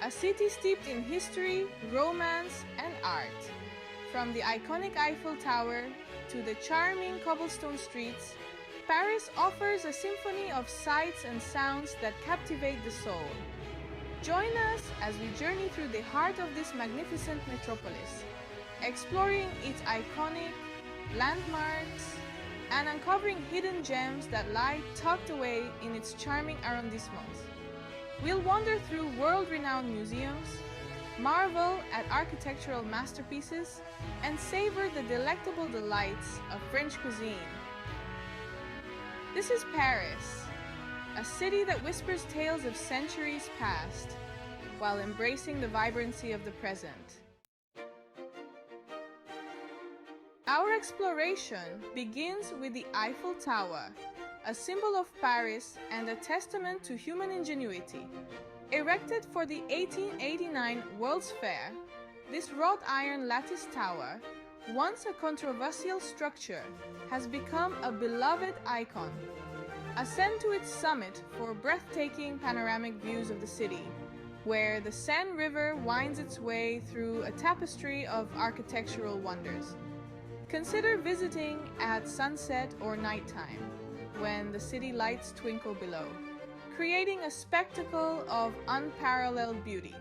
A city steeped in history, romance, and art. From the iconic Eiffel Tower to the charming cobblestone streets, Paris offers a symphony of sights and sounds that captivate the soul. Join us as we journey through the heart of this magnificent metropolis, exploring its iconic landmarks and uncovering hidden gems that lie tucked away in its charming arrondissements. We'll wander through world-renowned museums, marvel at architectural masterpieces, and savor the delectable delights of French cuisine. This is Paris, a city that whispers tales of centuries past, while embracing the vibrancy of the present. Our exploration begins with the Eiffel Tower, a symbol of Paris and a testament to human ingenuity. Erected for the 1889 World's Fair, this wrought iron lattice tower, once a controversial structure, has become a beloved icon. Ascend to its summit for breathtaking panoramic views of the city, where the Seine River winds its way through a tapestry of architectural wonders. Consider visiting at sunset or nighttime, when the city lights twinkle below, creating a spectacle of unparalleled beauty.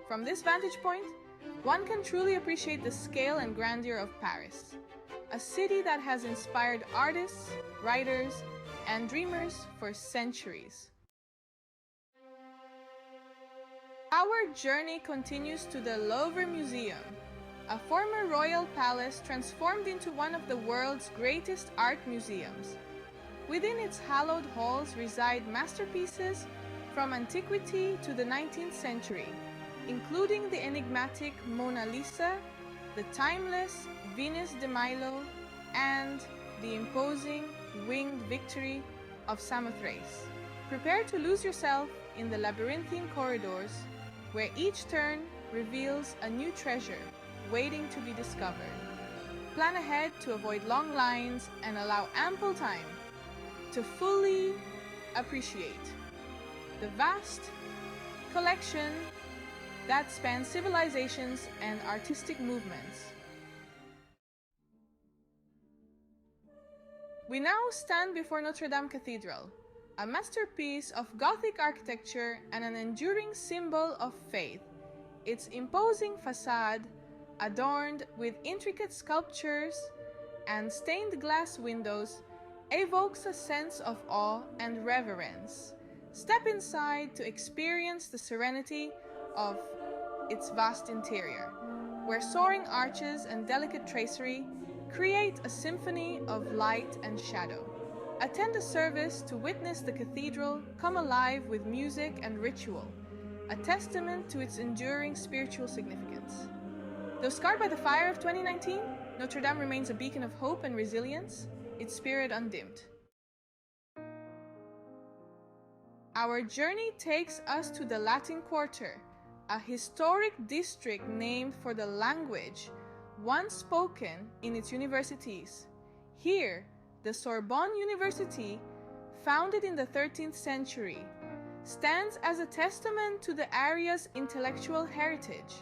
From this vantage point, one can truly appreciate the scale and grandeur of Paris, a city that has inspired artists, writers, and dreamers for centuries. Our journey continues to the Louvre Museum, a former royal palace transformed into one of the world's greatest art museums. Within its hallowed halls reside masterpieces from antiquity to the 19th century, including the enigmatic Mona Lisa, the timeless Venus de Milo, and the imposing winged Victory of Samothrace. Prepare to lose yourself in the labyrinthine corridors, where each turn reveals a new treasure waiting to be discovered. Plan ahead to avoid long lines and allow ample time to fully appreciate the vast collection that spans civilizations and artistic movements. We now stand before Notre-Dame Cathedral, a masterpiece of Gothic architecture and an enduring symbol of faith. Its imposing facade, adorned with intricate sculptures and stained glass windows, evokes a sense of awe and reverence. Step inside to experience the serenity of its vast interior, where soaring arches and delicate tracery create a symphony of light and shadow. Attend a service to witness the cathedral come alive with music and ritual, a testament to its enduring spiritual significance. Though scarred by the fire of 2019, Notre-Dame remains a beacon of hope and resilience, its spirit undimmed. Our journey takes us to the Latin Quarter, a historic district named for the language once spoken in its universities. Here, the Sorbonne University, founded in the 13th century, stands as a testament to the area's intellectual heritage.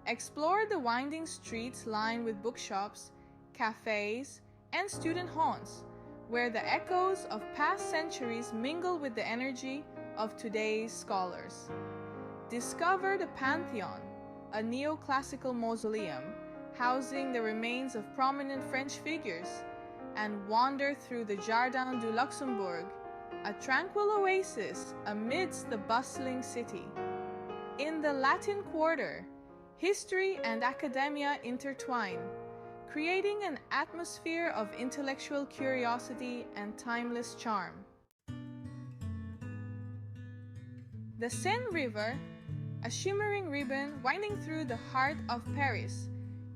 Explore the winding streets lined with bookshops, cafes, and student haunts, where the echoes of past centuries mingle with the energy of today's scholars. Discover the Pantheon, a neoclassical mausoleum housing the remains of prominent French figures, and wander through the Jardin du Luxembourg, a tranquil oasis amidst the bustling city. In the Latin Quarter, history and academia intertwine, creating an atmosphere of intellectual curiosity and timeless charm. The Seine River, a shimmering ribbon winding through the heart of Paris,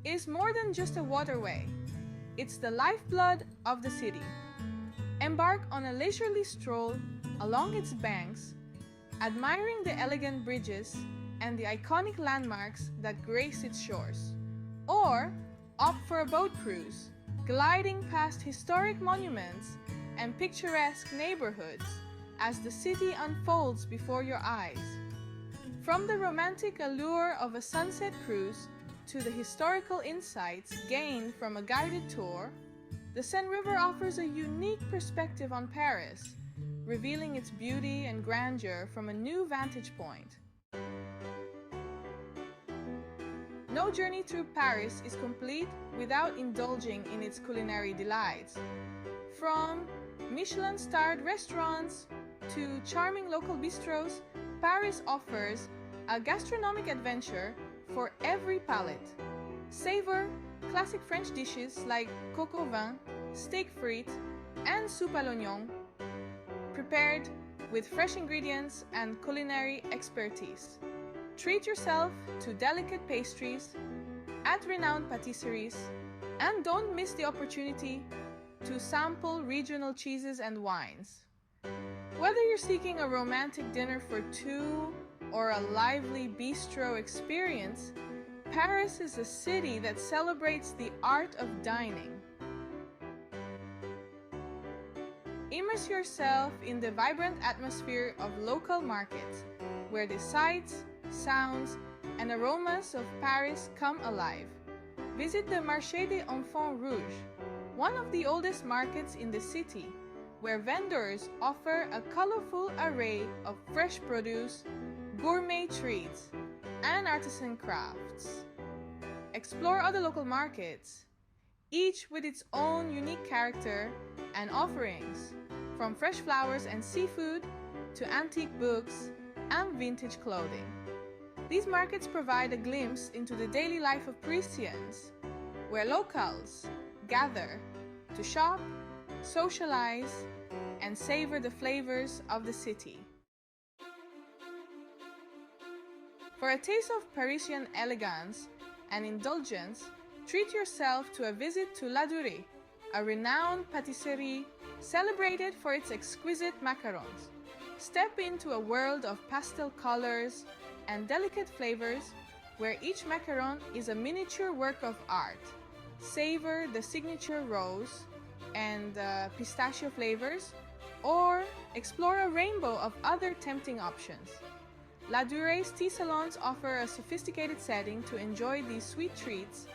is more than just a waterway. It's the lifeblood of the city. Embark on a leisurely stroll along its banks, admiring the elegant bridges and the iconic landmarks that grace its shores. Or opt for a boat cruise, gliding past historic monuments and picturesque neighborhoods as the city unfolds before your eyes. From the romantic allure of a sunset cruise to the historical insights gained from a guided tour, the Seine River offers a unique perspective on Paris, revealing its beauty and grandeur from a new vantage point. No journey through Paris is complete without indulging in its culinary delights. From Michelin-starred restaurants to charming local bistros, Paris offers a gastronomic adventure for every palate. Savor classic French dishes like coq au vin, steak frites, and soupe à l'oignon, prepared with fresh ingredients and culinary expertise. Treat yourself to delicate pastries at renowned patisseries, and don't miss the opportunity to sample regional cheeses and wines. Whether you're seeking a romantic dinner for two or a lively bistro experience, Paris is a city that celebrates the art of dining. Immerse yourself in the vibrant atmosphere of local markets, where the sights, sounds, and aromas of Paris come alive. Visit the Marché des Enfants Rouges, one of the oldest markets in the city, where vendors offer a colorful array of fresh produce, gourmet treats, and artisan crafts. Explore other local markets, each with its own unique character and offerings, from fresh flowers and seafood to antique books and vintage clothing. These markets provide a glimpse into the daily life of Parisians, where locals gather to shop, socialize, and savor the flavors of the city. For a taste of Parisian elegance and indulgence, treat yourself to a visit to La Durée, a renowned patisserie celebrated for its exquisite macarons. Step into a world of pastel colors and delicate flavors, where each macaron is a miniature work of art. Savor the signature rose and pistachio flavors, or explore a rainbow of other tempting options. La Durée's tea salons offer a sophisticated setting to enjoy these sweet treats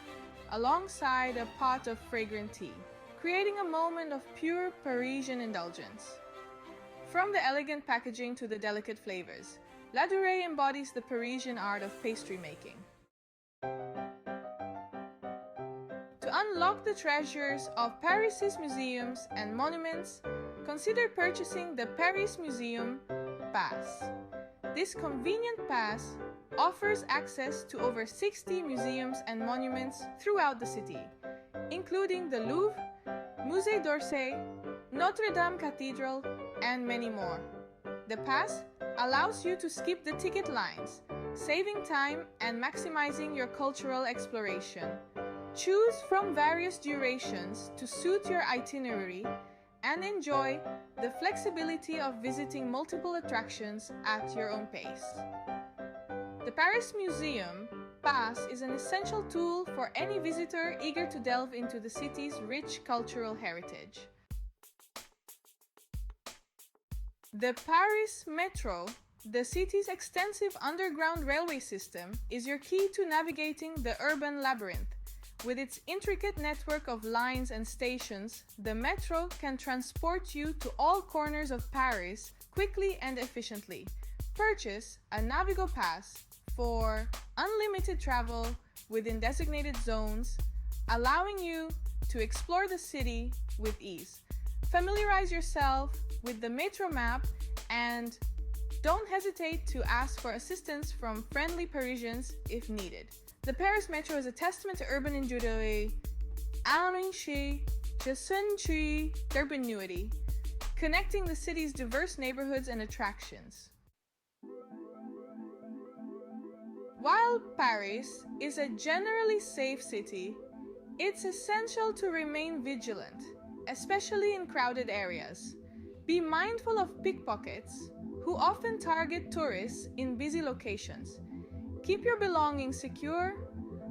alongside a pot of fragrant tea, creating a moment of pure Parisian indulgence. From the elegant packaging to the delicate flavors, La Durée embodies the Parisian art of pastry making. To unlock the treasures of Paris's museums and monuments, consider purchasing the Paris Museum Pass. This convenient pass offers access to over 60 museums and monuments throughout the city, including the Louvre, Musée d'Orsay, Notre-Dame Cathedral, and many more. The pass allows you to skip the ticket lines, saving time and maximizing your cultural exploration. Choose from various durations to suit your itinerary and enjoy the flexibility of visiting multiple attractions at your own pace. The Paris Museum Pass is an essential tool for any visitor eager to delve into the city's rich cultural heritage. The Paris Metro, the city's extensive underground railway system, is your key to navigating the urban labyrinth. With its intricate network of lines and stations, the metro can transport you to all corners of Paris quickly and efficiently. Purchase a Navigo Pass for unlimited travel within designated zones, allowing you to explore the city with ease. Familiarize yourself with the metro map and don't hesitate to ask for assistance from friendly Parisians if needed. The Paris Metro is a testament to urban ingenuity, Ingenuity, connecting the city's diverse neighborhoods and attractions. While Paris is a generally safe city, it's essential to remain vigilant, especially in crowded areas. Be mindful of pickpockets, who often target tourists in busy locations. Keep your belongings secure,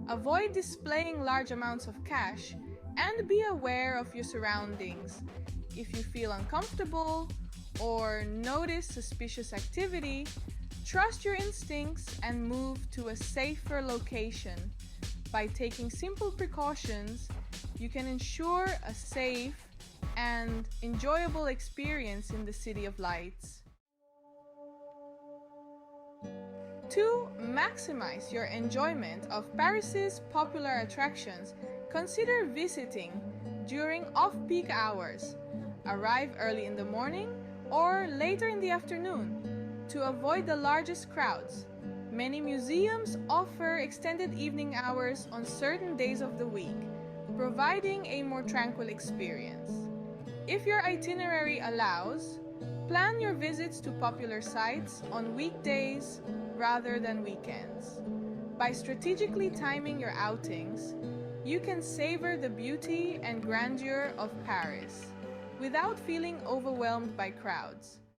avoid displaying large amounts of cash, and be aware of your surroundings. If you feel uncomfortable or notice suspicious activity, Trust your instincts and move to a safer location. By taking simple precautions, you can ensure a safe and enjoyable experience in the City of Lights. To maximize your enjoyment of Paris's popular attractions, consider visiting during off-peak hours. Arrive early in the morning or later in the afternoon to avoid the largest crowds. Many museums offer extended evening hours on certain days of the week, providing a more tranquil experience. If your itinerary allows, plan your visits to popular sites on weekdays rather than weekends. By strategically timing your outings, you can savor the beauty and grandeur of Paris without feeling overwhelmed by crowds.